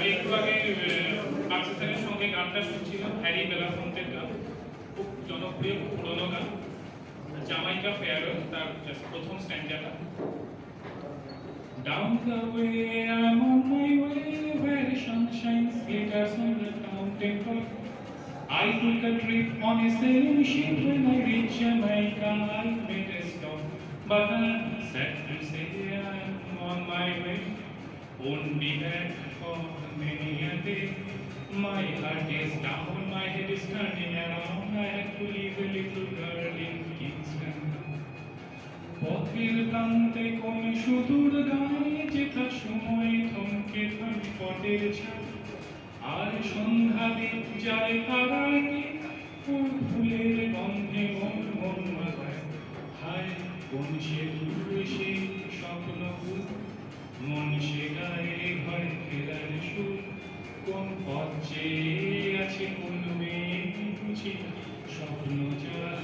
একটু আগে বাক্সের সঙ্গে গানটা শুনছিল, হ্যারি বেলাফোন্টের গান, খুব জনপ্রিয়, খুব পুরোনো গান, জামাইকা ফেয়ারওয়েল, তার প্রথম স্ট্যান্ডারটা। Down the way, I'm on my way, where the sunshine glitters on the mountain top. I took a trip on a sailing ship. When I reached Jamaica, I made a stop. But I'm sad to say I'm on my way. Won't be back for many a day. My heart is down, my head is turning around. I had to leave a little girl in Kingston. পথের প্রান্তে কোন সুদূর গায়ে যেথা সময় থমকে থামি পটের ছাপ, আর সন্ধ্যা দ্বীপ যায় তারার কি ওর ফুলের গন্ধে মন মন মাথায়। হায় কোন সে দূর সেই স্বপ্নপুর, মন সে গায়ে ঘরে ফেরার সুর, কোন পথ চেয়ে আছে কোন মেয়ে বুঝি স্বপ্ন চায়।